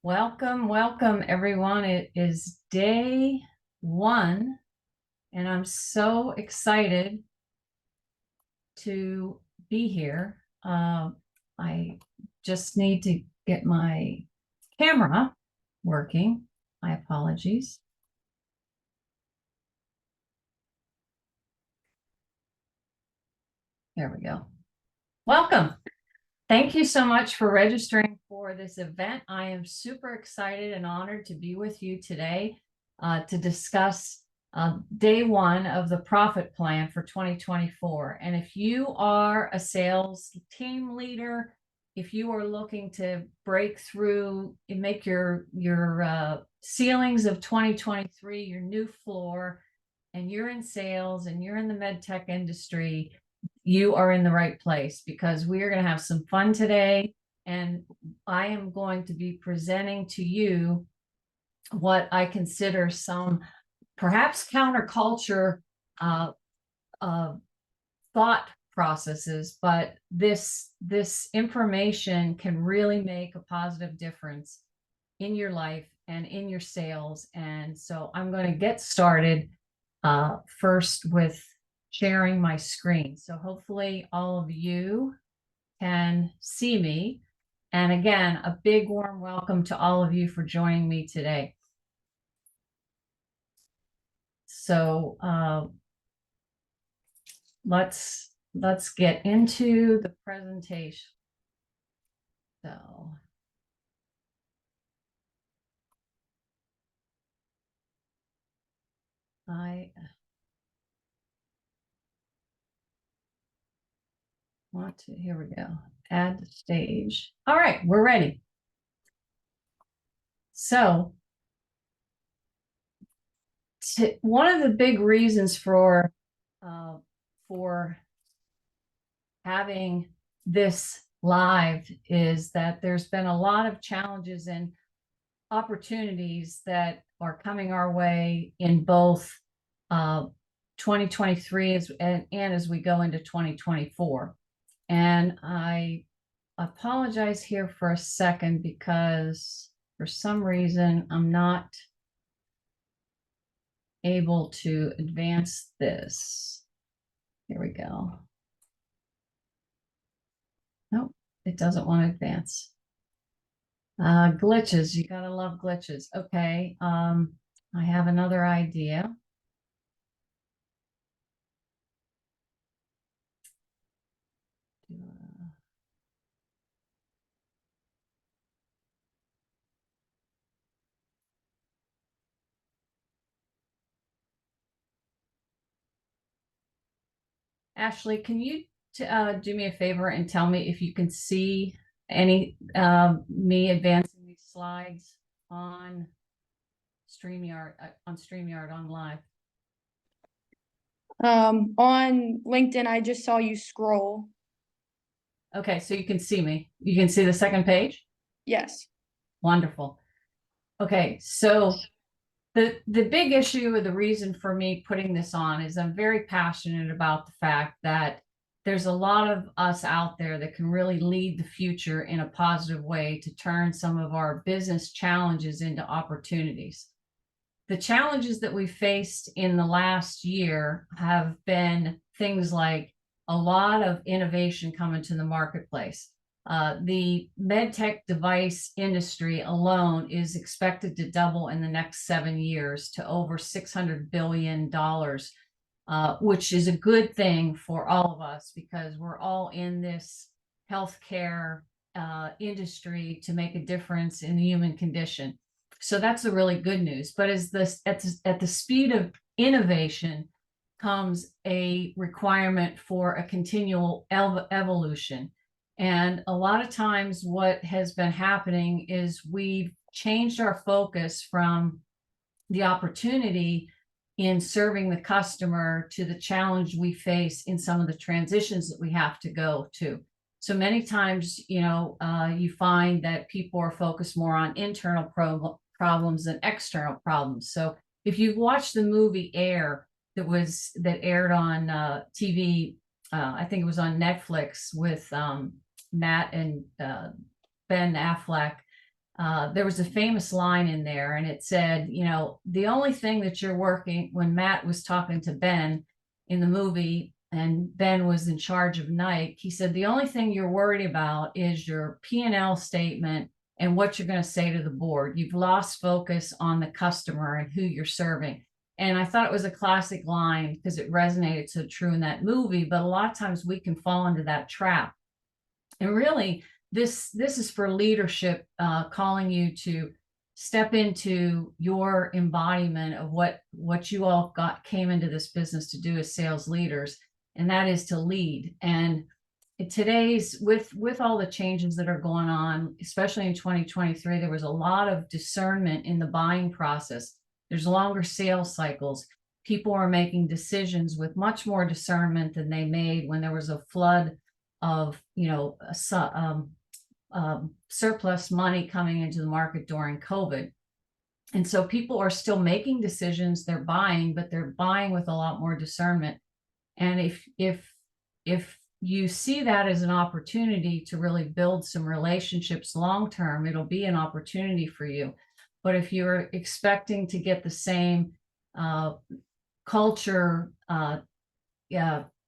Welcome, welcome everyone. It is day one, and I'm so excited to be here. I just need to get my camera working. My apologies. There we go. Welcome. Thank you so much for registering for this event. I am super excited and honored to be with you today to discuss day one of the profit plan for 2024. And if you are a sales team leader, if you are looking to break through and make your ceilings of 2023 your new floor, and you're in sales and you're in the med tech industry, you are in the right place, because we are going to have some fun today. And I am going to be presenting to you what I consider some perhaps counterculture thought processes, but this information can really make a positive difference in your life and in your sales. And so I'm going to get started first with sharing my screen. So hopefully all of you can see me. And again, a big warm welcome to all of you for joining me today. So let's get into the presentation. So I want to, here we go, add the stage. All right, we're ready. So one of the big reasons for having this live is that there's been a lot of challenges and opportunities that are coming our way in both 2023 and as we go into 2024. And I apologize here for a second, because for some reason I'm not able to advance this. Here we go. Nope, it doesn't want to advance. Glitches, you gotta love glitches. Okay, I have another idea. Ashley, can you do me a favor and tell me if you can see any me advancing these slides on StreamYard, on live? On LinkedIn, I just saw you scroll. Okay, so you can see me. You can see the second page? Yes. Wonderful. Okay, so the big issue, or the reason for me putting this on, is I'm very passionate about the fact that there's a lot of us out there that can really lead the future in a positive way to turn some of our business challenges into opportunities. The challenges that we faced in the last year have been things like a lot of innovation coming to the marketplace. The medtech device industry alone is expected to double in the next 7 years to over $600 billion, which is a good thing for all of us, because we're all in this healthcare industry to make a difference in the human condition. So that's the really good news. But as this at the speed of innovation comes a requirement for a continual evolution. And a lot of times what has been happening is we've changed our focus from the opportunity in serving the customer to the challenge we face in some of the transitions that we have to go to. So many times, you find that people are focused more on internal problems than external problems. So if you've watched the movie Air that aired on TV, I think it was on Netflix with Matt and Ben Affleck. there was a famous line in there, and it said, you know, the only thing that you're working, when Matt was talking to Ben in the movie, and Ben was in charge of Nike, he said, the only thing you're worried about is your P&L statement and what you're going to say to the board. You've lost focus on the customer and who you're serving. And I thought it was a classic line because it resonated so true in that movie. But a lot of times we can fall into that trap. And really, this is for leadership, calling you to step into your embodiment of what you all came into this business to do as sales leaders, and that is to lead. And today's with all the changes that are going on, especially in 2023, there was a lot of discernment in the buying process. There's longer sales cycles. People are making decisions with much more discernment than they made when there was a flood of, you know, surplus money coming into the market during COVID. And so people are still making decisions, they're buying, but they're buying with a lot more discernment. And if you see that as an opportunity to really build some relationships long term, it'll be an opportunity for you. But if you're expecting to get the same culture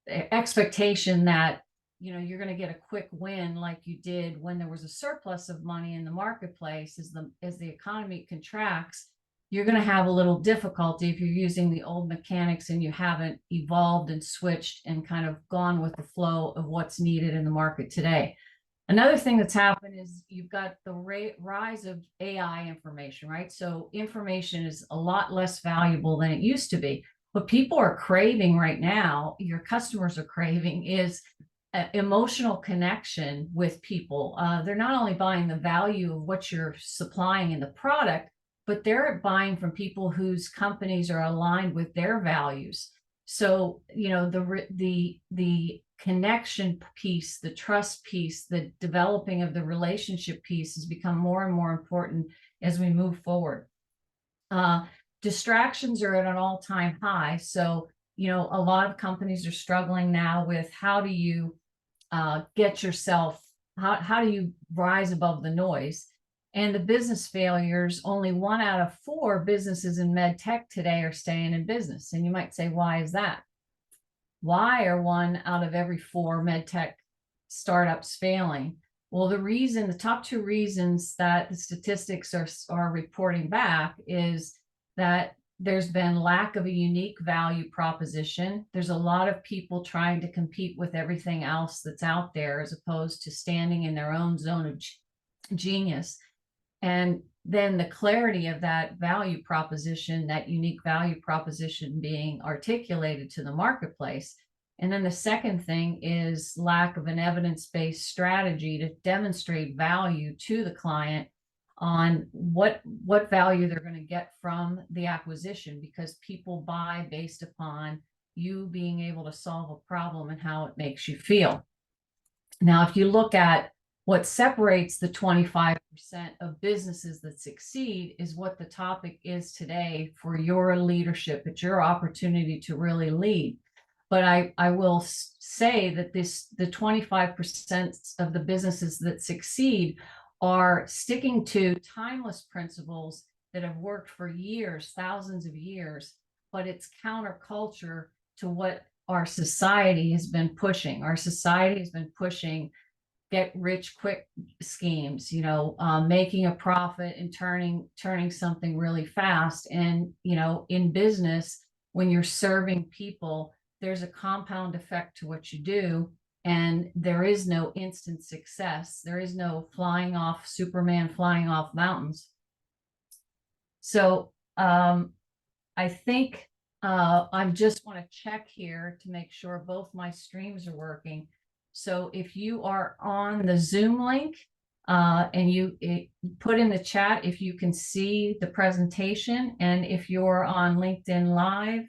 expectation that, you know, you're going to get a quick win like you did when there was a surplus of money in the marketplace, as the economy contracts, you're going to have a little difficulty if you're using the old mechanics and you haven't evolved and switched and kind of gone with the flow of what's needed in the market today. Another thing that's happened is you've got the rise of AI information, right? So information is a lot less valuable than it used to be. What people are craving right now, your customers are craving, is emotional connection with people. They're not only buying the value of what you're supplying in the product, but they're buying from people whose companies are aligned with their values. So, you know, the connection piece, the trust piece, the developing of the relationship piece has become more and more important as we move forward. Distractions are at an all-time high. So, you know, a lot of companies are struggling now with how do you get yourself, how do you rise above the noise? And the business failures, only 1 out of 4 businesses in med tech today are staying in business. And you might say, why is that? Why are 1 out of every 4 med tech startups failing? Well, the top 2 reasons that the statistics are reporting back is that there's been lack of a unique value proposition. There's a lot of people trying to compete with everything else that's out there, as opposed to standing in their own zone of genius. And then the clarity of that value proposition, that unique value proposition being articulated to the marketplace. And then the second thing is lack of an evidence-based strategy to demonstrate value to the client on what value they're going to get from the acquisition, because people buy based upon you being able to solve a problem and how it makes you feel. Now, if you look at what separates the 25% of businesses that succeed, is what the topic is today for your leadership. It's your opportunity to really lead. But I will say that the 25% of the businesses that succeed are sticking to timeless principles that have worked for years, thousands of years, but it's counterculture to what our society has been pushing. Our society has been pushing get rich quick schemes, you know, making a profit and turning something really fast. And, you know, in business, when you're serving people, there's a compound effect to what you do. And there is no instant success. There is no Superman flying off mountains. So I think I just want to check here to make sure both my streams are working. So if you are on the Zoom link and you put in the chat if you can see the presentation, and if you're on LinkedIn Live,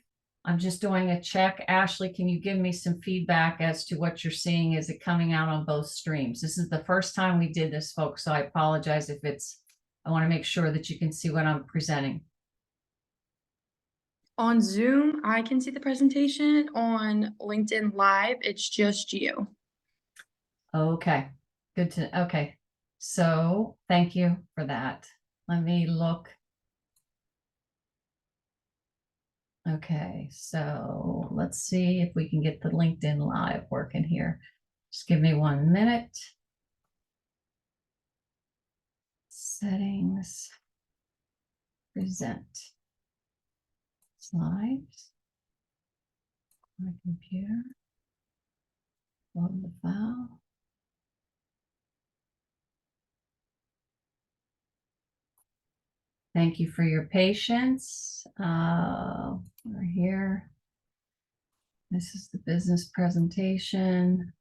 I'm just doing a check. Ashley, can you give me some feedback as to what you're seeing? Is it coming out on both streams? This is the first time we did this, folks, so I apologize if I want to make sure that you can see what I'm presenting. On Zoom, I can see the presentation. On LinkedIn Live, it's just you. Okay, okay. So thank you for that. Let me look. Okay, so let's see if we can get the LinkedIn Live working here. Just give me 1 minute. Settings, present, slides, my computer, load the file. Thank you for your patience. We're here. This is the business presentation.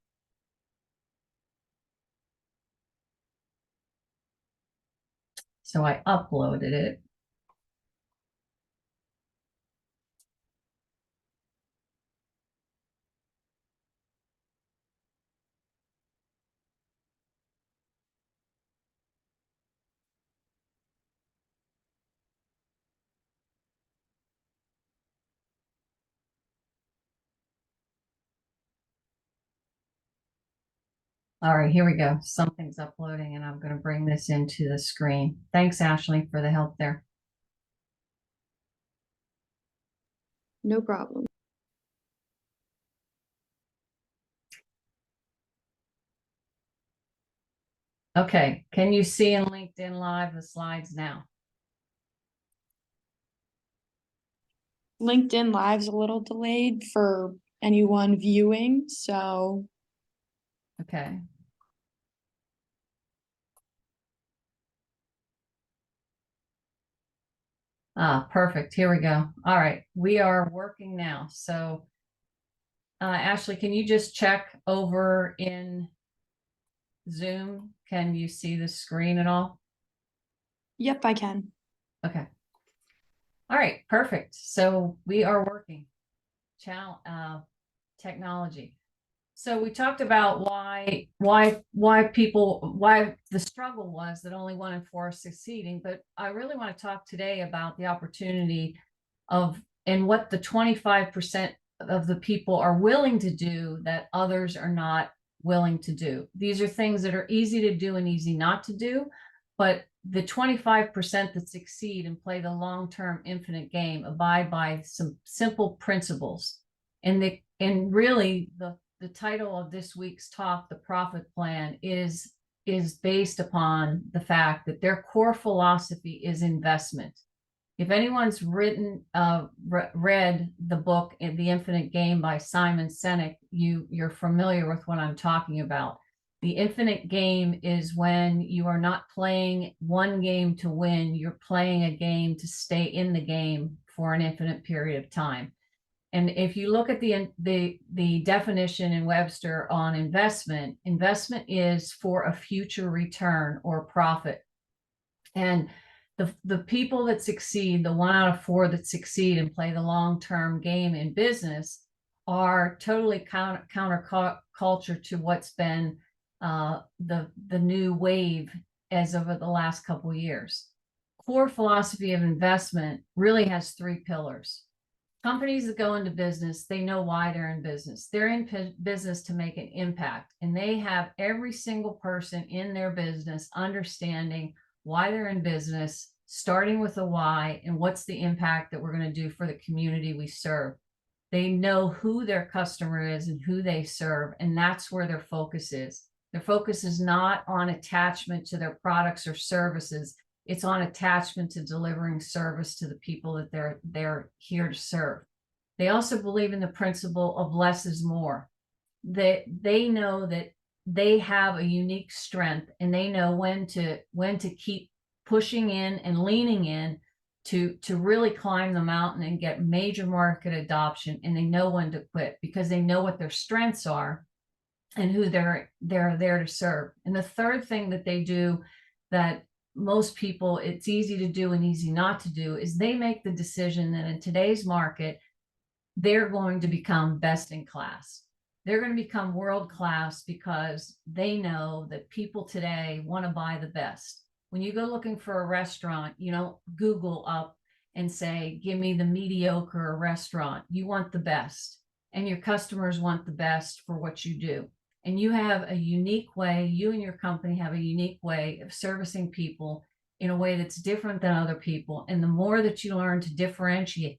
So I uploaded it. All right, here we go. Something's uploading and I'm going to bring this into the screen. Thanks, Ashley, for the help there. No problem. Okay, can you see in LinkedIn Live the slides now? LinkedIn Live's a little delayed for anyone viewing, so Okay. Ah, perfect. Here we go. All right, we are working now. So, Ashley, can you just check over in Zoom? Can you see the screen at all? yep, I can. Okay. All right, perfect. So we are working. Technology. So we talked about why the struggle was that only 1 in 4 are succeeding, but I really want to talk today about the opportunity of and what the 25% of the people are willing to do that others are not willing to do. These are things that are easy to do and easy not to do, but the 25% that succeed and play the long-term infinite game abide by some simple principles. And really the title of this week's talk, The Profit Plan, is based upon the fact that their core philosophy is investment. If anyone's read the book The Infinite Game by Simon Sinek, you're familiar with what I'm talking about. The infinite game is when you are not playing one game to win, you're playing a game to stay in the game for an infinite period of time. And if you look at the definition in Webster on investment, investment is for a future return or profit. And the people that succeed, the 1 out of 4 that succeed and play the long-term game in business, are totally counter culture to what's been the new wave as over the last couple of years. Core philosophy of investment really has 3 pillars. Companies that go into business, they know why they're in business. They're in business to make an impact, and they have every single person in their business understanding why they're in business, starting with a why and what's the impact that we're going to do for the community we serve. They know who their customer is and who they serve, and that's where their focus is. Their focus is not on attachment to their products or services. It's on attachment to delivering service to the people that they're here to serve. They also believe in the principle of less is more. They know that they have a unique strength, and they know when to keep pushing in and leaning in to really climb the mountain and get major market adoption, and they know when to quit because they know what their strengths are and who they're there to serve. And the third thing that they do that most people, it's easy to do and easy not to do, is they make the decision that in today's market, they're going to become best in class. They're going to become world class because they know that people today want to buy the best. When you go looking for a restaurant, you don't Google up and say, give me the mediocre restaurant. You want the best, and your customers want the best for what you do. And you have a unique way, you and your company have a unique way of servicing people in a way that's different than other people. And the more that you learn to differentiate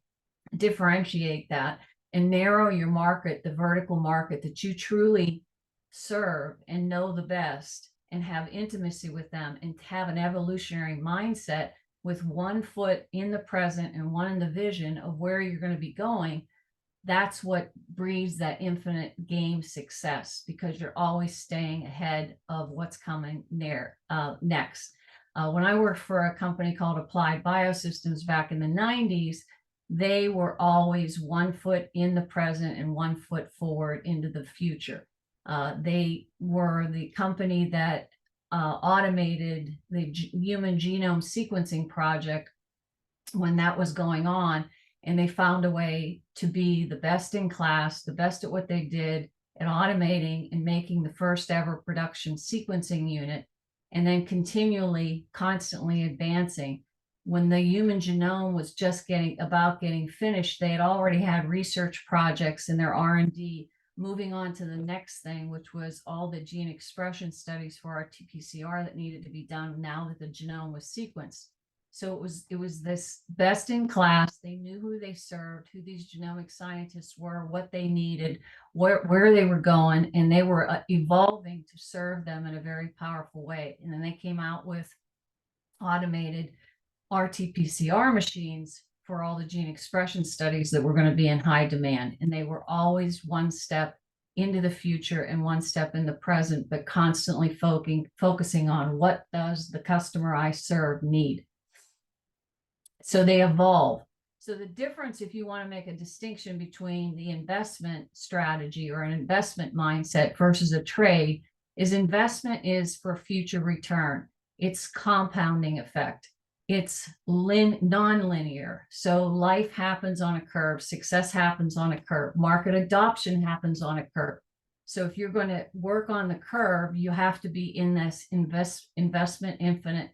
that and narrow your market, the vertical market that you truly serve and know the best and have intimacy with them and have an evolutionary mindset with one foot in the present and one in the vision of where you're going to be going, that's what breeds that infinite game success, because you're always staying ahead of what's coming next. When I worked for a company called Applied Biosystems back in the 90s, they were always 1 foot in the present and 1 foot forward into the future. They were the company that automated the human genome sequencing project when that was going on, and they found a way to be the best in class, the best at what they did, at automating and making the first ever production sequencing unit, and then constantly advancing. When the human genome was just getting finished, they had already had research projects in their R&D moving on to the next thing, which was all the gene expression studies for RT-PCR that needed to be done now that the genome was sequenced. So it was this best in class. They knew who they served, who these genomic scientists were, what they needed, where they were going, and they were evolving to serve them in a very powerful way. And then they came out with automated RT-PCR machines for all the gene expression studies that were going to be in high demand. And they were always one step into the future and one step in the present, but constantly focusing on what does the customer I serve need. So they evolve. So the difference, if you want to make a distinction between the investment strategy or an investment mindset versus a trade, is investment is for future return. It's compounding effect. It's non-linear. So life happens on a curve. Success happens on a curve. Market adoption happens on a curve. So if you're going to work on the curve, you have to be in this investment infinite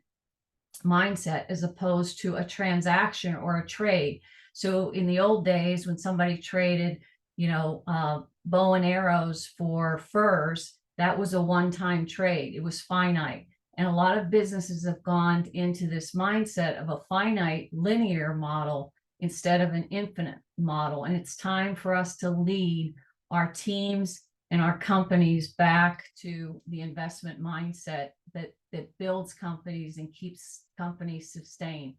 mindset as opposed to a transaction or a trade. So in the old days, when somebody traded, bow and arrows for furs, that was a one-time trade. It was finite. And a lot of businesses have gone into this mindset of a finite linear model instead of an infinite model. And it's time for us to lead our teams and our companies back to the investment mindset that builds companies and keeps companies sustained.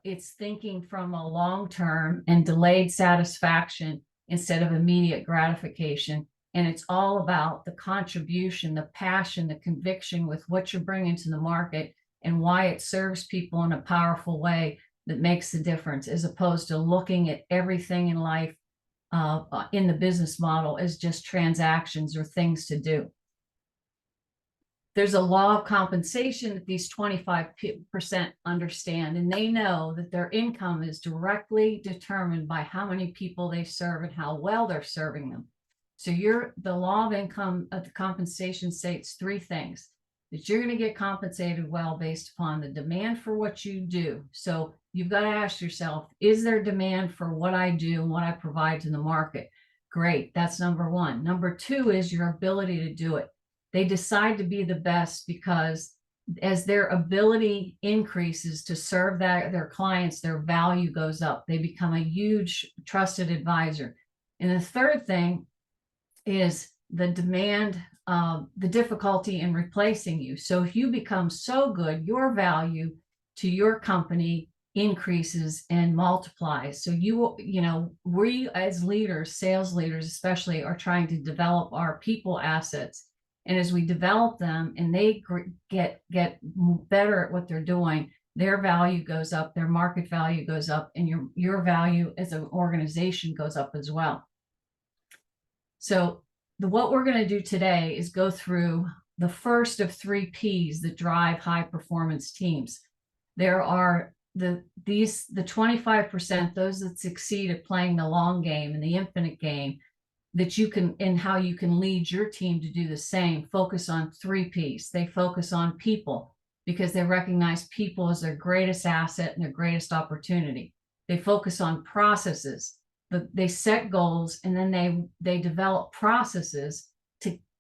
It's thinking from a long-term and delayed satisfaction instead of immediate gratification. And it's all about the contribution, the passion, the conviction with what you're bringing to the market and why it serves people in a powerful way that makes the difference, as opposed to looking at everything in life in the business model as just transactions or things to do. There's a law of compensation that these 25% understand, and they know that their income is directly determined by how many people they serve and how well they're serving them. So the law of income of the compensation states 3 things: that you're going to get compensated well based upon the demand for what you do. So you've got to ask yourself, is there demand for what I do and what I provide to the market? Great. That's number 1. Number 2 is your ability to do it. They decide to be the best because as their ability increases to serve their clients, their value goes up. They become a huge trusted advisor. And the third thing is the demand, the difficulty in replacing you. So if you become so good, your value to your company increases and multiplies. So we as leaders, sales leaders especially, are trying to develop our people assets. And as we develop them and they get better at what they're doing, their value goes up, their market value goes up, and your value as an organization goes up as well. So what we're going to do today is go through the first of 3 Ps that drive high performance teams. There are the 25%, those that succeed at playing the long game and the infinite game, that you can, and how you can lead your team to do the same, focus on 3 Ps. They focus on people because they recognize people as their greatest asset and their greatest opportunity. They focus on processes, but they set goals and then they develop processes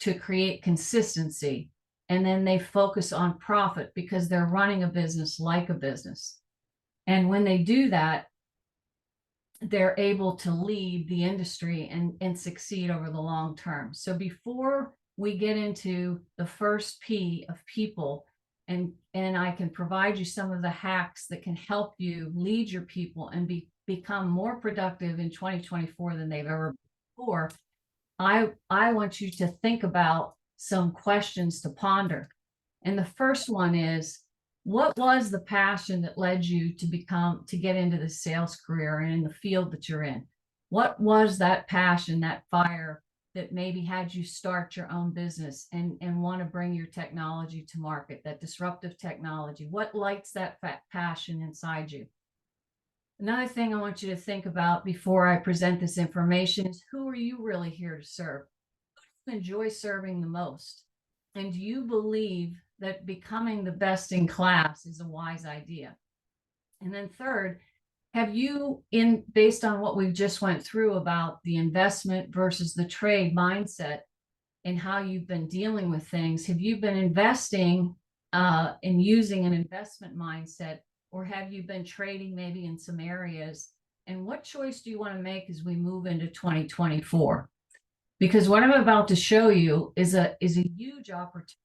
to create consistency, and then they focus on profit because they're running a business like a business. And when they do that, they're able to lead the industry and succeed over the long term. So before we get into the first P of people, and I can provide you some of the hacks that can help you lead your people and become more productive in 2024 than they've ever been before, I want you to think about some questions to ponder. And the first one is, what was the passion that led you to get into the sales career and in the field that you're in? What was that passion, that fire that maybe had you start your own business and want to bring your technology to market, that disruptive technology? What lights that passion inside you? Another thing I want you to think about before I present this information is, who are you really here to serve? Who do you enjoy serving the most? And do you believe that becoming the best in class is a wise idea? And then third, have you, based on what we've just went through about the investment versus the trade mindset and how you've been dealing with things, have you been investing in using an investment mindset, or have you been trading maybe in some areas? And what choice do you want to make as we move into 2024? Because what I'm about to show you is a huge opportunity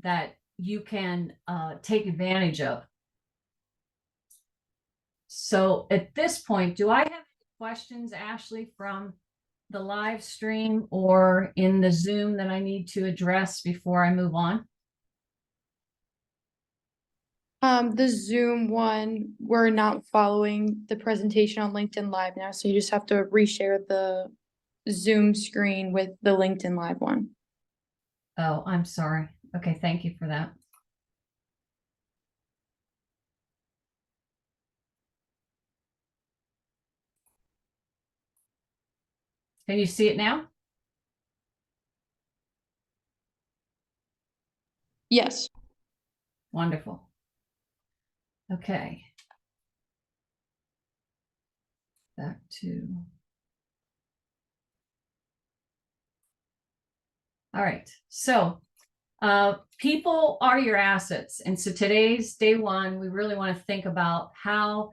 that you can take advantage of. So at this point, do I have any questions, Ashley, from the live stream or in the Zoom that I need to address before I move on? The Zoom one, we're not following the presentation on LinkedIn Live now, so you just have to reshare the Zoom screen with the LinkedIn Live one. Oh, I'm sorry. Okay, thank you for that. Can you see it now? Yes. Wonderful. Okay. Back to. All right. So people are your assets. And so today's day one, we really want to think about how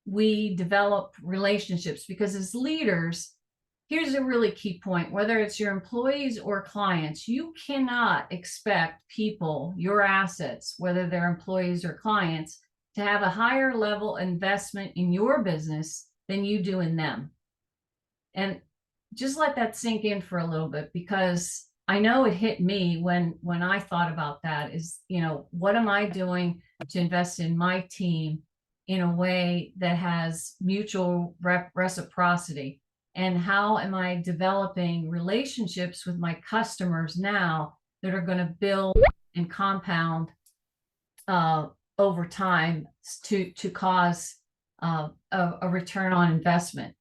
we develop relationships, because as leaders, here's a really key point: whether it's your employees or clients, you cannot expect people, your assets, whether they're employees or clients, to have a higher level investment in your business than you do in them. And just let that sink in for a little bit, because I know it hit me when I thought about that. Is, what am I doing to invest in my team in a way that has mutual reciprocity? And how am I developing relationships with my customers now that are going to build and compound over time to cause a return on investment?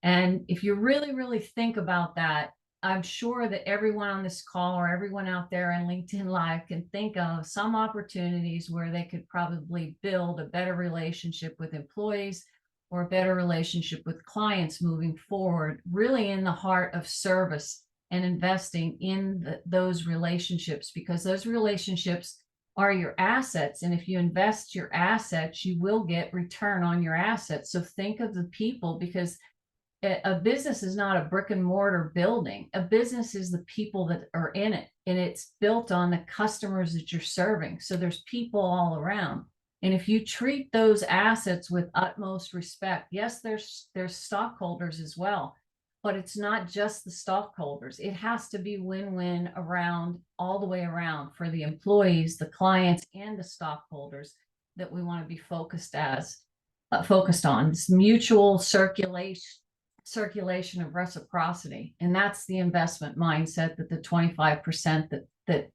And if you really, really think about that, I'm sure that everyone on this call or everyone out there in LinkedIn Live can think of some opportunities where they could probably build a better relationship with employees or a better relationship with clients moving forward, really in the heart of service and investing in those relationships, because those relationships are your assets. And if you invest your assets, you will get return on your assets. So think of the people, because a business is not a brick and mortar building. A business is the people that are in it, and it's built on the customers that you're serving. So there's people all around. And if you treat those assets with utmost respect, yes, there's stockholders as well, but it's not just the stockholders. It has to be win-win around, all the way around, for the employees, the clients, and the stockholders that we want to be focused on. This mutual circulation of reciprocity. And that's the investment mindset that the 25% that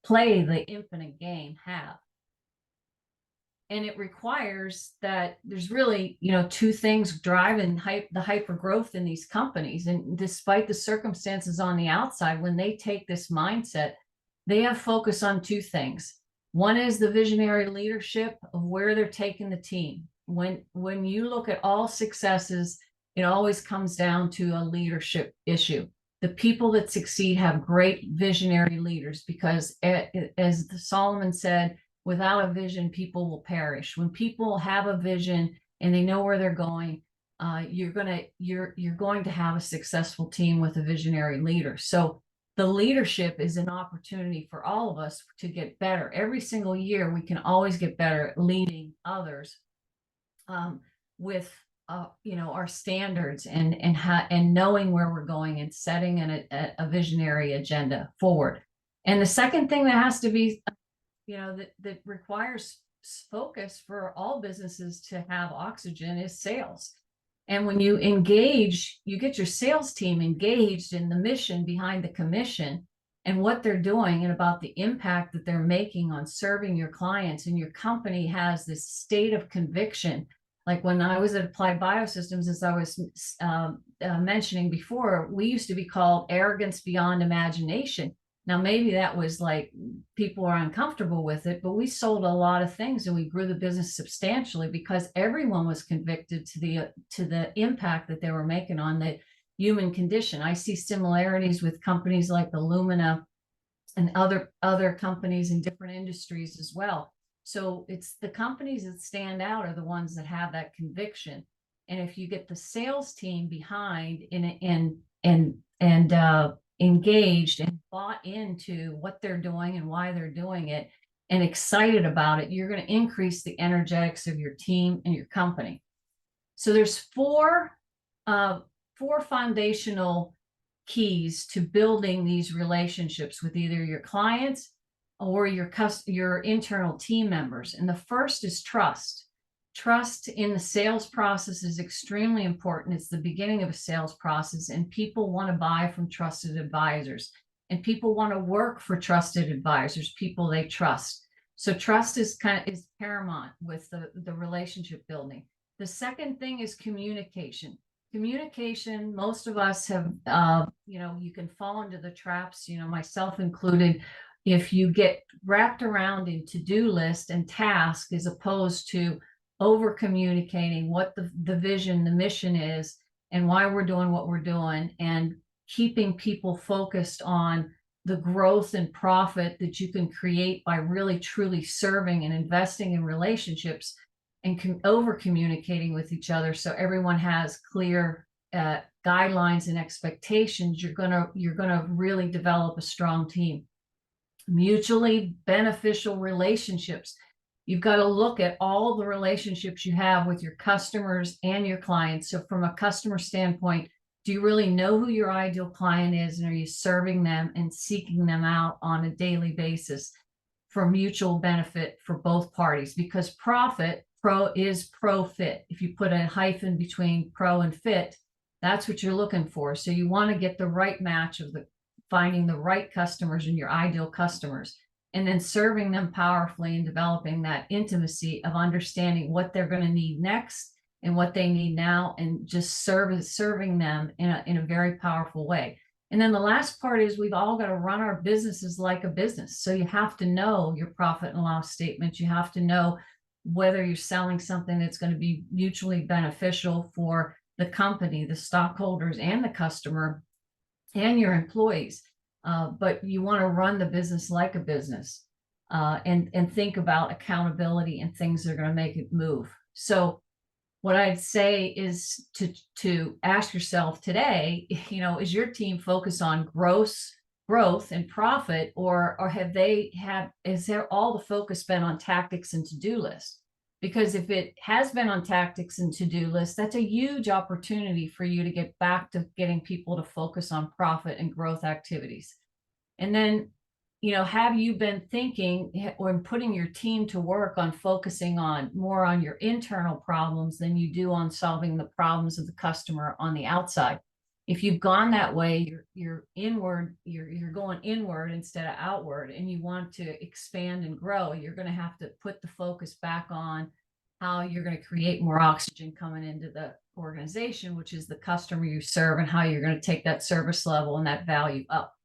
play the infinite game have. And it requires that there's really, two things driving the hyper growth in these companies. And despite the circumstances on the outside, when they take this mindset, they have focus on two things. One is the visionary leadership of where they're taking the team. When you look at all successes, it always comes down to a leadership issue. The people that succeed have great visionary leaders because, as Solomon said, without a vision, people will perish. When people have a vision and they know where they're going, you're going to have a successful team with a visionary leader. So the leadership is an opportunity for all of us to get better. Every single year, we can always get better at leading others with our standards and knowing where we're going and setting a visionary agenda forward. And the second thing that has to be, that requires focus for all businesses to have oxygen is sales. And when you engage, you get your sales team engaged in the mission behind the commission and what they're doing and about the impact that they're making on serving your clients. And your company has this state of conviction. Like when I was at Applied Biosystems, as I was mentioning before, we used to be called arrogance beyond imagination. Now, maybe that was like people are uncomfortable with it, but we sold a lot of things and we grew the business substantially because everyone was convicted to the impact that they were making on the human condition. I see similarities with companies like Illumina and other companies in different industries as well. So it's the companies that stand out are the ones that have that conviction. And if you get the sales team behind and engaged and bought into what they're doing and why they're doing it and excited about it, you're going to increase the energetics of your team and your company. So there's four foundational keys to building these relationships with either your clients or your internal team members. And the first is trust. Trust in the sales process is extremely important. It's the beginning of a sales process, and people want to buy from trusted advisors, and people want to work for trusted advisors, people they trust. So trust is paramount with the relationship building. The second thing is communication. Communication, most of us have, you can fall into the traps, myself included. If you get wrapped around in to-do list and task as opposed to over communicating what the vision, the mission is, and why we're doing what we're doing, and keeping people focused on the growth and profit that you can create by really truly serving and investing in relationships and over communicating with each other so everyone has clear guidelines and expectations, you're gonna really develop a strong team. Mutually beneficial relationships. You've got to look at all the relationships you have with your customers and your clients. So from a customer standpoint, do you really know who your ideal client is, and are you serving them and seeking them out on a daily basis for mutual benefit for both parties? Because profit, pro fit. If you put a hyphen between pro and fit, that's what you're looking for. So you want to get the right match of finding the right customers and your ideal customers, and then serving them powerfully and developing that intimacy of understanding what they're going to need next and what they need now, and just serving them in a very powerful way. And then the last part is we've all got to run our businesses like a business. So you have to know your profit and loss statement. You have to know whether you're selling something that's going to be mutually beneficial for the company, the stockholders, and the customer, and your employees. But you want to run the business like a business, and think about accountability and things that are going to make it move. So what I'd say is to ask yourself today, is your team focused on growth and profit, or is there all the focus been on tactics and to-do list? Because if it has been on tactics and to-do lists, that's a huge opportunity for you to get back to getting people to focus on profit and growth activities. And then, have you been thinking or putting your team to work on focusing more on your internal problems than you do on solving the problems of the customer on the outside? If you've gone that way, you're going inward instead of outward, and you want to expand and grow, you're going to have to put the focus back on how you're going to create more oxygen coming into the organization, which is the customer you serve, and how you're going to take that service level and that value up.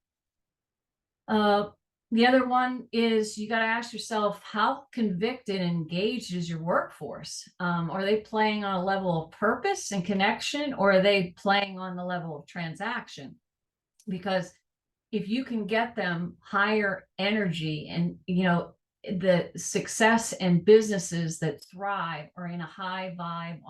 The other one is you got to ask yourself, how convicted and engaged is your workforce? Are they playing on a level of purpose and connection, or are they playing on the level of transaction? because if you can get them higher energy and, the success and businesses that thrive are in a high vibe,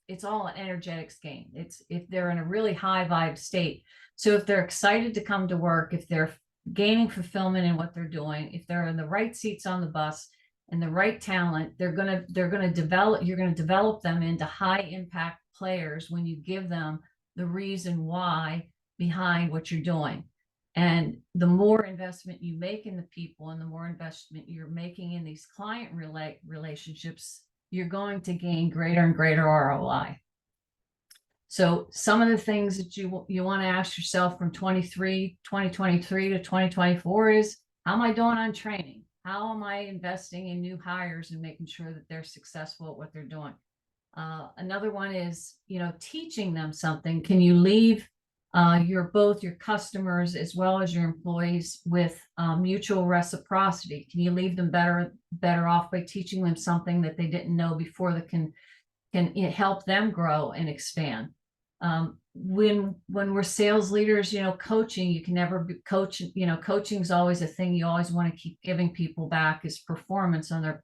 it's all an energetics game. It's if they're in a really high vibe state. So if they're excited to come to work, if they're gaining fulfillment in what they're doing, if they're in the right seats on the bus and the right talent, they're gonna develop, you're gonna develop them into high impact players when you give them the reason why behind what you're doing. And the more investment you make in the people and the more investment you're making in these client relationships, you're going to gain greater and greater ROI. So some of the things that you want to ask yourself from 2023 to 2024 is, how am I doing on training? How am I investing in new hires and making sure that they're successful at what they're doing? Another one is, teaching them something. Can you leave both your customers as well as your employees with mutual reciprocity? Can you leave them better off by teaching them something that they didn't know before that can help them grow and expand? When we're sales leaders, coaching, you can never be coaching. Coaching is always a thing you always want to keep giving people back, is performance on their,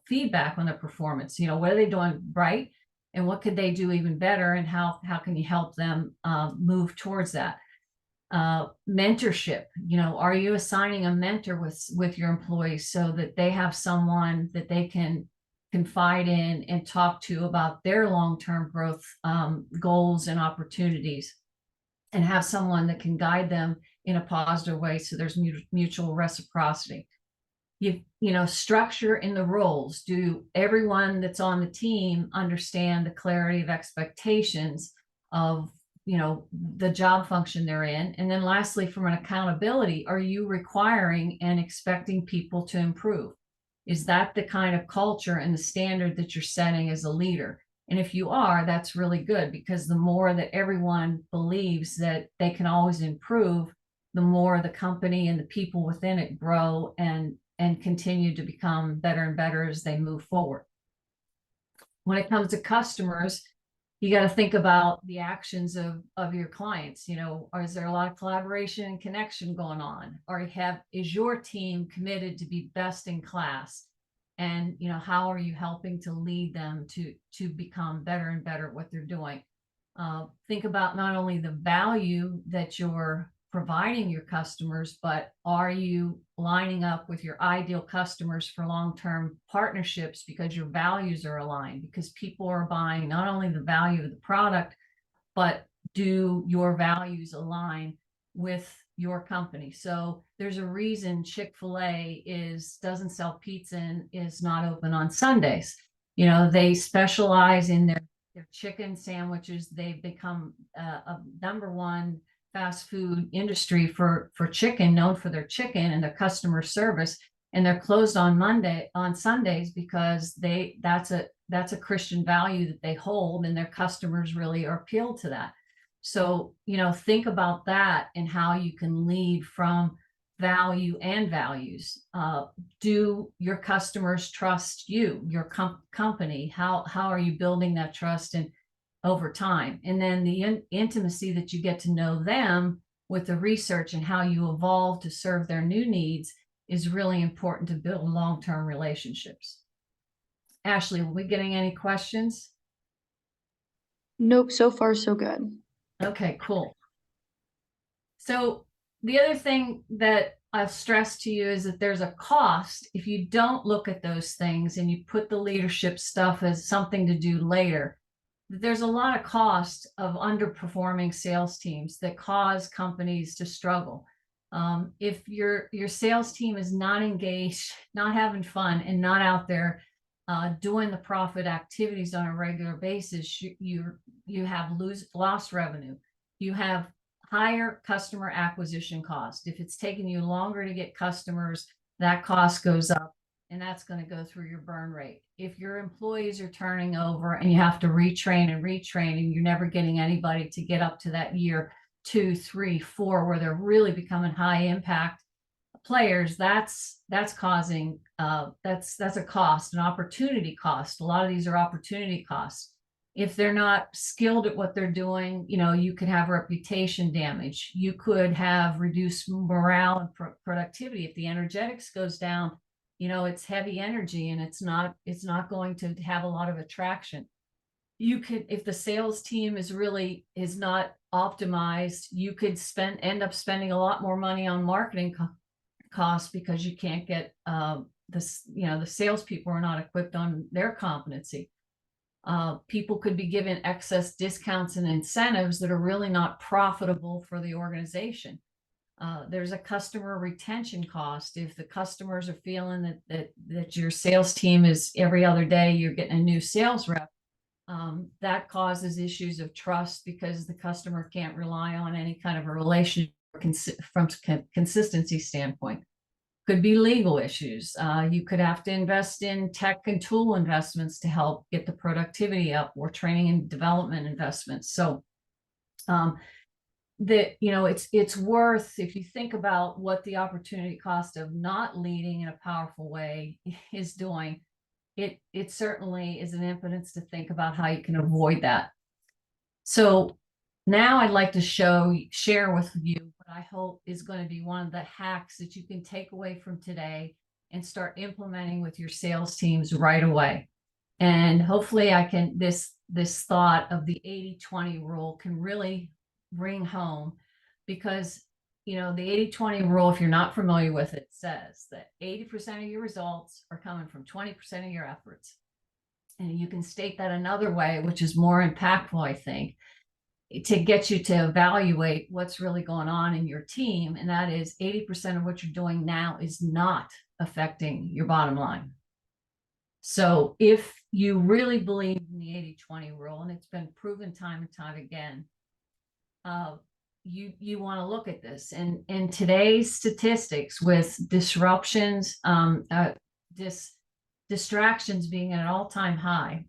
feedback on their performance. What are they doing right, and what could they do even better, and how can you help them move towards that? Mentorship. Are you assigning a mentor with your employees so that they have someone that they can confide in and talk to about their long-term growth goals and opportunities, and have someone that can guide them in a positive way so there's mutual reciprocity? Structure in the roles. Do everyone that's on the team understand the clarity of expectations of the job function they're in? And then lastly, from an accountability, are you requiring and expecting people to improve? Is that the kind of culture and the standard that you're setting as a leader? And if you are, that's really good, because the more that everyone believes that they can always improve, the more the company and the people within it grow and continue to become better and better as they move forward. When it comes to customers, you got to think about the actions of your clients. Is there a lot of collaboration and connection going on? Or is your team committed to be best in class? And how are you helping to lead them to become better and better at what they're doing? Think about not only the value that you're providing your customers, but are you lining up with your ideal customers for long-term partnerships because your values are aligned? Because people are buying not only the value of the product, but do your values align with your company? So there's a reason Chick-fil-A doesn't sell pizza and is not open on Sundays. They specialize in their chicken sandwiches. They've become a number one fast food industry for chicken, known for their chicken and their customer service. And they're closed on Sundays because that's a Christian value that they hold, and their customers really are appealed to that. So, think about that and how you can lead from value and values. Do your customers trust you, your company? How are you building that trust and over time? And then the intimacy that you get to know them with the research and how you evolve to serve their new needs is really important to build long-term relationships. Ashley, are we getting any questions? Nope, so far so good. Okay, cool. So the other thing that I'll stress to you is that there's a cost if you don't look at those things and you put the leadership stuff as something to do later. There's a lot of cost of underperforming sales teams that cause companies to struggle. If your sales team is not engaged, not having fun, and not out there doing the profit activities on a regular basis, you have lost revenue. You have higher customer acquisition cost. If it's taking you longer to get customers, that cost goes up, and that's going to go through your burn rate. If your employees are turning over and you have to retrain and you're never getting anybody to get up to that year 2, 3, 4 where they're really becoming high impact players, that's causing that's a cost, an opportunity cost. A lot of these are opportunity costs. If they're not skilled at what they're doing, you could have reputation damage. You could have reduced morale and productivity. If the energetics goes down, it's heavy energy and it's not going to have a lot of attraction. You could, if the sales team is not optimized, you could end up spending a lot more money on marketing costs because you can't get the salespeople are not equipped on their competency. People could be given excess discounts and incentives that are really not profitable for the organization. There's a customer retention cost. If the customers are feeling that your sales team is every other day you're getting a new sales rep, that causes issues of trust because the customer can't rely on any kind of a relationship from consistency standpoint. Could be legal issues. You could have to invest in tech and tool investments to help get the productivity up, or training and development investments. So it's worth, if you think about what the opportunity cost of not leading in a powerful way is doing, it certainly is an impetus to think about how you can avoid that. So now I'd like to share with you what I hope is going to be one of the hacks that you can take away from today and start implementing with your sales teams right away. And hopefully this thought of the 80-20 rule can really ring home, because the 80-20 rule, if you're not familiar with it, says that 80% of your results are coming from 20% of your efforts. And you can state that another way, which is more impactful, I think, to get you to evaluate what's really going on in your team. And that is 80% of what you're doing now is not affecting your bottom line. So if you really believe in the 80-20 rule, and it's been proven time and time again, you want to look at this. And in today's statistics, with disruptions, distractions being at an all-time high,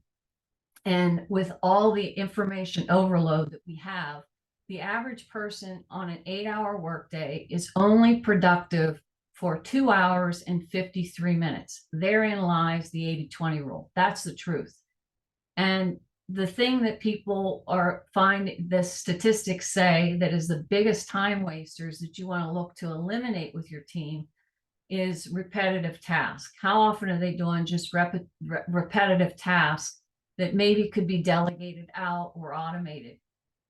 and with all the information overload that we have, the average person on an 8-hour workday is only productive for 2 hours and 53 minutes. Therein lies the 80-20 rule. That's the truth. And the thing that people the statistics say that is the biggest time wasters that you want to look to eliminate with your team is repetitive tasks. How often are they doing just repetitive tasks that maybe could be delegated out or automated?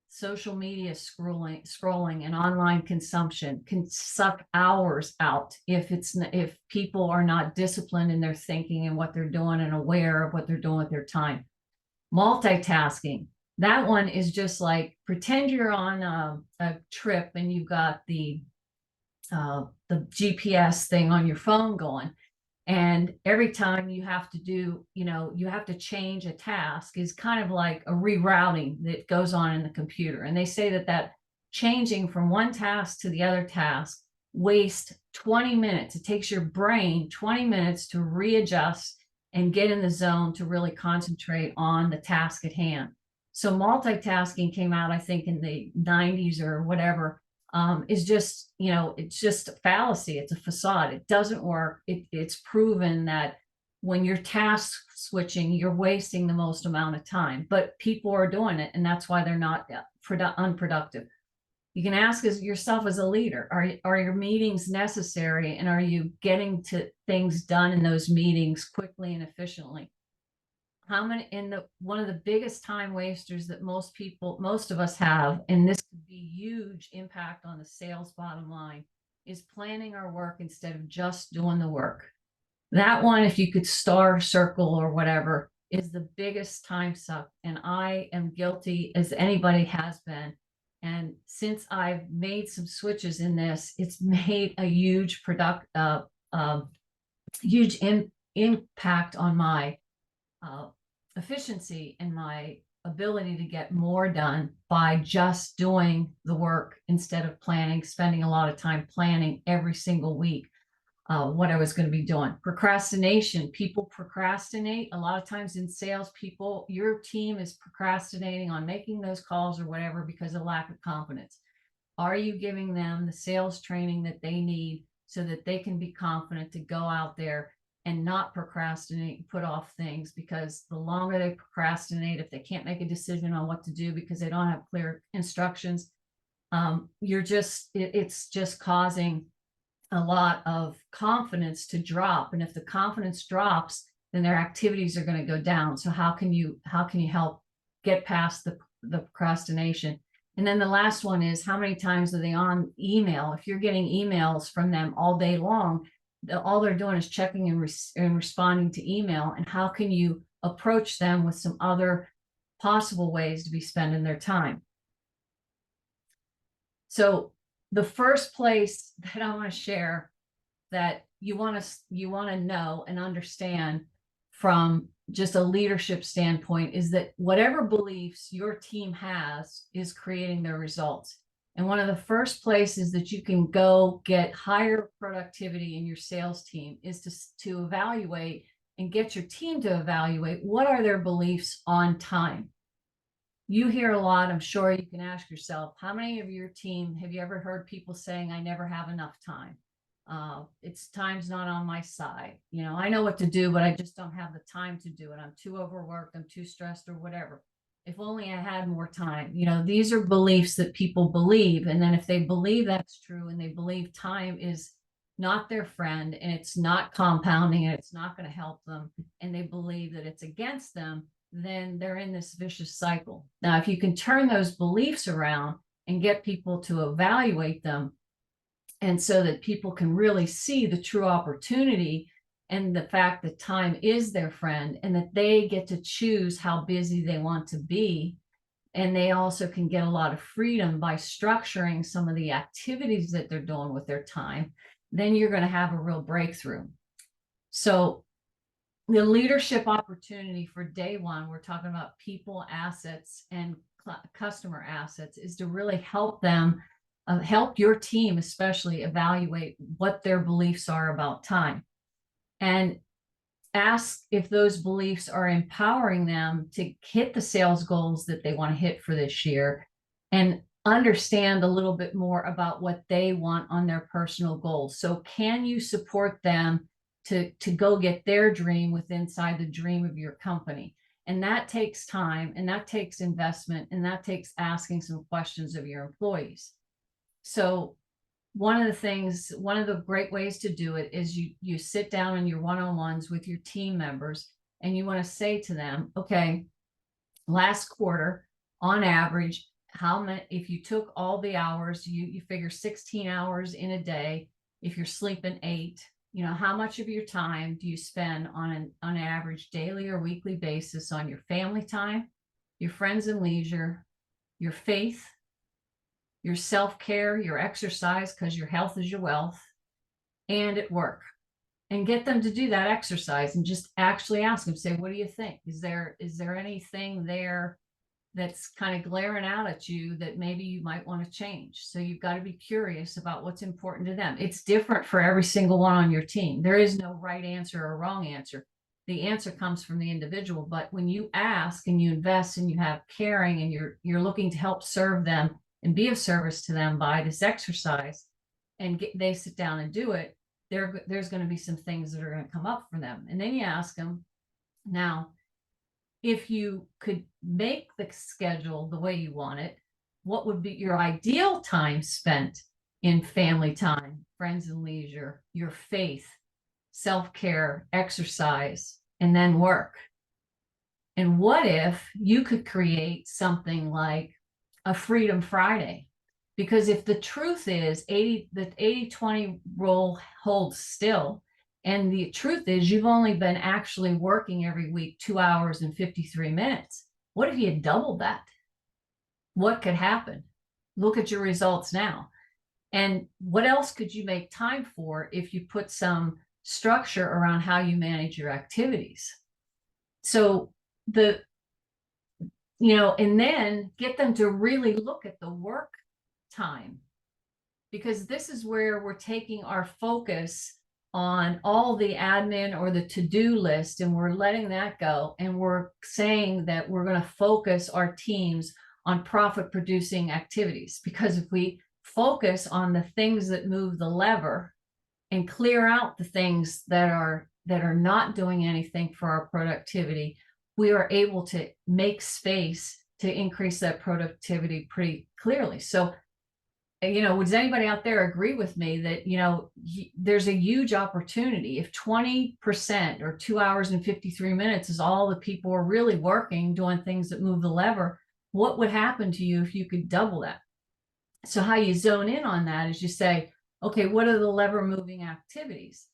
Social media scrolling and online consumption can suck hours out if people are not disciplined in their thinking and what they're doing and aware of what they're doing with their time. Multitasking, that one is just like, pretend you're on a trip and you've got the GPS thing on your phone going, and every time you have to you have to change a task is kind of like a rerouting that goes on in the computer. And they say that changing from one task to the other task wastes 20 minutes. It takes your brain 20 minutes to readjust and get in the zone to really concentrate on the task at hand. So multitasking came out, I think, in the 90s or whatever. Is just, it's just a fallacy. It's a facade. It doesn't work. It's proven that when you're task switching, you're wasting the most amount of time, but people are doing it, and that's why they're not unproductive. You can ask yourself as a leader, are your meetings necessary, and are you getting to things done in those meetings quickly and efficiently? One of the biggest time wasters that most of us have, and this could be huge impact on the sales bottom line, is planning our work instead of just doing the work. That one, if you could star, circle, or whatever, is the biggest time suck. And I am guilty, as anybody has been. And since I've made some switches in this, it's made a huge impact on my efficiency and my ability to get more done by just doing the work instead of spending a lot of time planning every single week what I was going to be doing. Procrastination. People procrastinate. A lot of times in sales, your team is procrastinating on making those calls or whatever because of lack of confidence. Are you giving them the sales training that they need so that they can be confident to go out there and not procrastinate and put off things, because the longer they procrastinate, if they can't make a decision on what to do because they don't have clear instructions, it's just causing a lot of confidence to drop. And if the confidence drops, then their activities are going to go down. So how can you help get past the procrastination? And then the last one is, how many times are they on email? If you're getting emails from them all day long, all they're doing is checking and responding to email. And how can you approach them with some other possible ways to be spending their time? So the first place that I want to share that you want to know and understand from just a leadership standpoint is that whatever beliefs your team has is creating their results. And one of the first places that you can go get higher productivity in your sales team is to evaluate and get your team to evaluate what are their beliefs on time. You hear a lot, I'm sure you can ask yourself, how many of your team have you ever heard people saying, I never have enough time? It's time's not on my side. You know, I know what to do, but I just don't have the time to do it. I'm too overworked, I'm too stressed, or whatever. If only I had more time. You know, these are beliefs that people believe. And then if they believe that's true, and they believe time is not their friend, and it's not compounding, and it's not going to help them, and they believe that it's against them, then they're in this vicious cycle. Now, if you can turn those beliefs around and get people to evaluate them, and so that people can really see the true opportunity and the fact that time is their friend, and that they get to choose how busy they want to be. And they also can get a lot of freedom by structuring some of the activities that they're doing with their time, then you're going to have a real breakthrough. So the leadership opportunity for day one, we're talking about people, assets, and customer assets, is to really help them, help your team especially evaluate what their beliefs are about time, and ask if those beliefs are empowering them to hit the sales goals that they want to hit for this year, and understand a little bit more about what they want on their personal goals. So can you support them to go get their dream within inside the dream of your company? And that takes time, and that takes investment, and that takes asking some questions of your employees. So one of the great ways to do it is you sit down in your one-on-ones with your team members, and you want to say to them, okay, last quarter, on average, how many, if you took all the hours, you figure 16 hours in a day, if you're sleeping 8, you know, how much of your time do you spend on an average daily or weekly basis on your family time, your friends and leisure, your faith, your self-care, your exercise, because your health is your wealth, and at work? And get them to do that exercise and just actually ask them, say, what do you think? Is there anything there that's kind of glaring out at you that maybe you might want to change? So you've got to be curious about what's important to them. It's different for every single one on your team. There is no right answer or wrong answer. The answer comes from the individual. But when you ask and you invest and you have caring, and you're looking to help serve them and be of service to them by this exercise, and they sit down and do it, there's going to be some things that are going to come up for them. And then you ask them, now, if you could make the schedule the way you want it, what would be your ideal time spent in family time, friends and leisure, your faith, self-care, exercise, and then work? And what if you could create something like a Freedom Friday? Because if the truth is the 80-20 rule holds still, and the truth is you've only been actually working every week 2 hours and 53 minutes, what if you had doubled that? What could happen? Look at your results now. And what else could you make time for if you put some structure around how you manage your activities? So and then get them to really look at the work time, because this is where we're taking our focus on all the admin or the to-do list, and we're letting that go, and we're saying that we're going to focus our teams on profit producing activities. Because if we focus on the things that move the lever and clear out the things that are that are not doing anything for our productivity, we are able to make space to increase that productivity pretty clearly. So, does anybody out there agree with me that, there's a huge opportunity if 20% or 2 hours and 53 minutes is all the people are really working, doing things that move the lever? What would happen to you if you could double that? So how you zone in on that is you say, okay, what are the lever moving activities?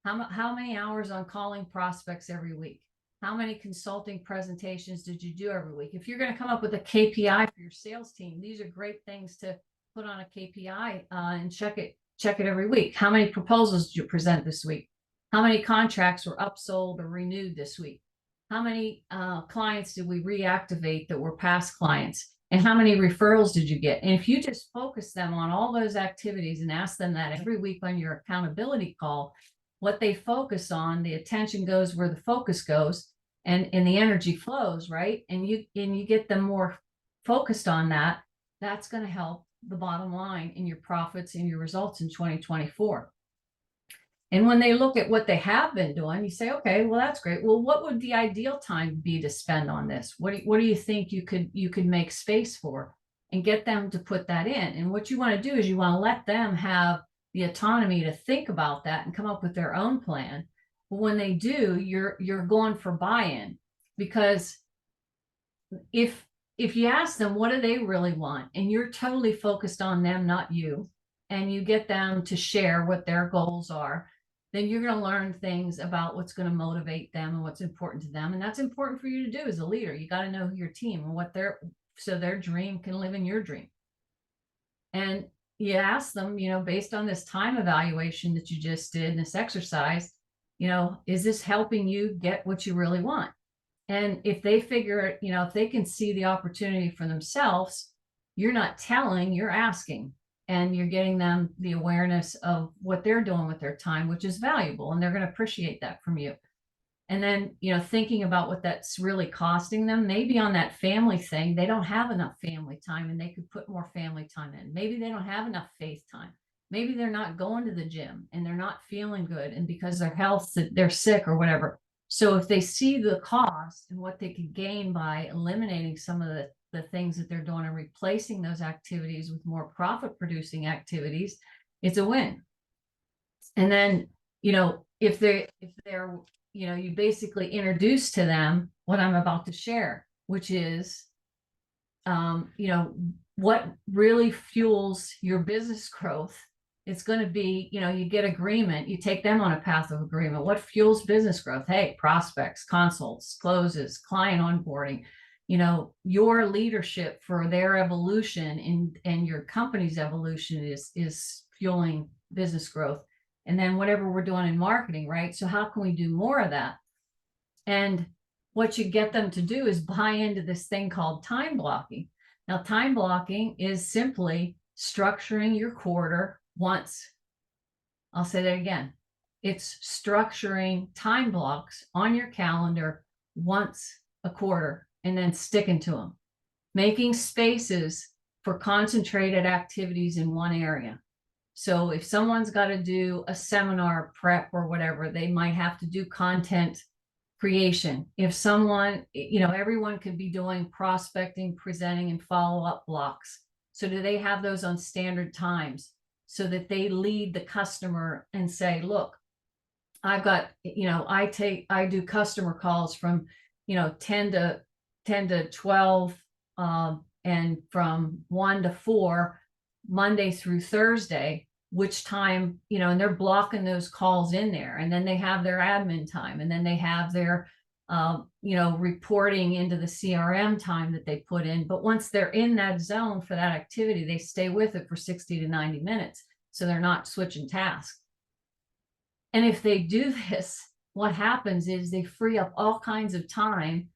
How many hours on calling prospects every week? How many consulting presentations did you do every week? If you're going to come up with a KPI for your sales team, these are great things to put on a KPI and check it every week. How many proposals did you present this week? How many contracts were upsold or renewed this week? How many clients did we reactivate that were past clients? And how many referrals did you get? And if you just focus them on all those activities and ask them that every week on your accountability call, what they focus on, the attention goes where the focus goes, and the energy flows, right? And you get them more focused on that. That's going to help the bottom line in your profits and your results in 2024. And when they look at what they have been doing, you say, okay, well, that's great. Well, what would the ideal time be to spend on this? What do you think you could make space for, and get them to put that in? And what you want to do is you want to let them have the autonomy to think about that and come up with their own plan. But when they do, you're going for buy-in, because if you ask them, what do they really want? And you're totally focused on them, not you, and you get them to share what their goals are, then you're going to learn things about what's going to motivate them and what's important to them. And that's important for you to do as a leader. You got to know your team and what so their dream can live in your dream. And you ask them, based on this time evaluation that you just did in this exercise, is this helping you get what you really want? And if they figure, if they can see the opportunity for themselves, you're not telling, you're asking, and you're getting them the awareness of what they're doing with their time, which is valuable, and they're going to appreciate that from you. And then, thinking about what that's really costing them. Maybe on that family thing, they don't have enough family time and they could put more family time in. Maybe they don't have enough faith time. Maybe they're not going to the gym and they're not feeling good, and because their health, they're sick or whatever. So if they see the cost and what they could gain by eliminating some of the things that they're doing and replacing those activities with more profit producing activities, it's a win. And then, if they're, you basically introduce to them what I'm about to share, which is, what really fuels your business growth. It's going to be, you get agreement, you take them on a path of agreement. What fuels business growth? Hey, prospects, consults, closes, client onboarding, your leadership for their evolution and your company's evolution is fueling business growth. And then whatever we're doing in marketing, right? So how can we do more of that? And what you get them to do is buy into this thing called time blocking. Now, time blocking is simply structuring your quarter once. I'll say that again. It's structuring time blocks on your calendar once a quarter and then sticking to them, making spaces for concentrated activities in one area. So if someone's got to do a seminar prep or whatever, they might have to do content creation. If someone, everyone could be doing prospecting, presenting, and follow-up blocks. So do they have those on standard times so that they lead the customer and say, look, I've got, I do customer calls from, 10 to 12 and from 1 to 4 Monday through Thursday, which time, and they're blocking those calls in there. And then they have their admin time, and then they have their, reporting into the CRM time that they put in. But once they're in that zone for that activity, they stay with it for 60 to 90 minutes. So they're not switching tasks. And if they do this, what happens is they free up all kinds of time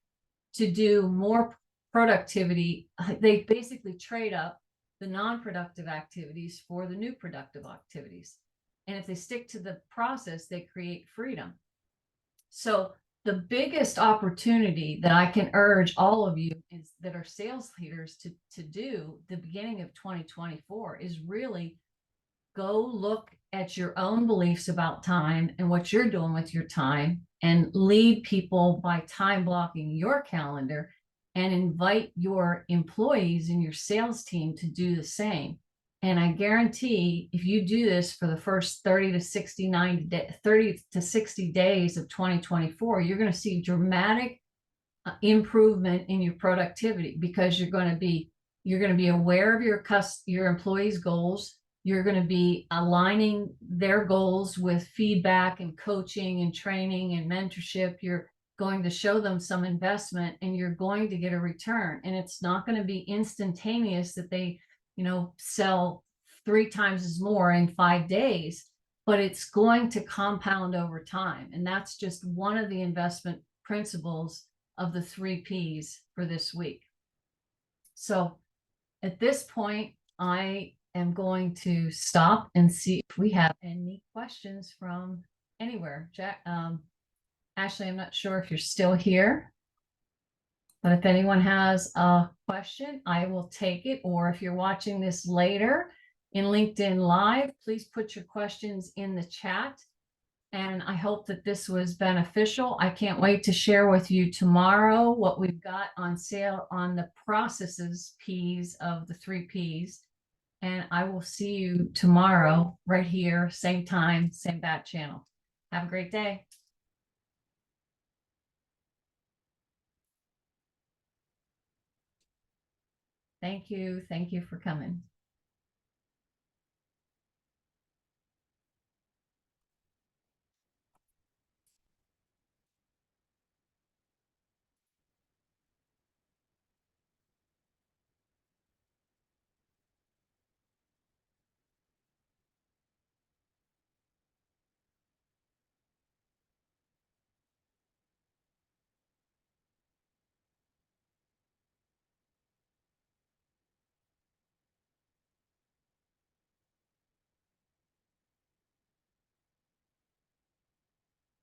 to do more productivity. They basically trade up the non-productive activities for the new productive activities. And if they stick to the process, they create freedom. So the biggest opportunity that I can urge all of you that are sales leaders to do the beginning of 2024 is really go look at your own beliefs about time and what you're doing with your time, and lead people by time blocking your calendar, and invite your employees and your sales team to do the same. And I guarantee if you do this for the first 30 to 60 days of 2024, you're going to see dramatic improvement in your productivity, because you're going to be aware of your employees' goals. You're going to be aligning their goals with feedback and coaching and training and mentorship. You're going to show them some investment, and you're going to get a return. And it's not going to be instantaneous that they, sell 3 times as more in 5 days, but it's going to compound over time. And that's just one of the investment principles of the 3 Ps for this week. So at this point, I am going to stop and see if we have any questions from anywhere. Ashley, I'm not sure if you're still here, but if anyone has a question, I will take it. Or if you're watching this later in LinkedIn Live, please put your questions in the chat. And I hope that this was beneficial. I can't wait to share with you tomorrow what we've got on sale on the processes Ps of the 3 Ps. And I will see you tomorrow right here, same time, same bat channel. Have a great day. Thank you. Thank you for coming.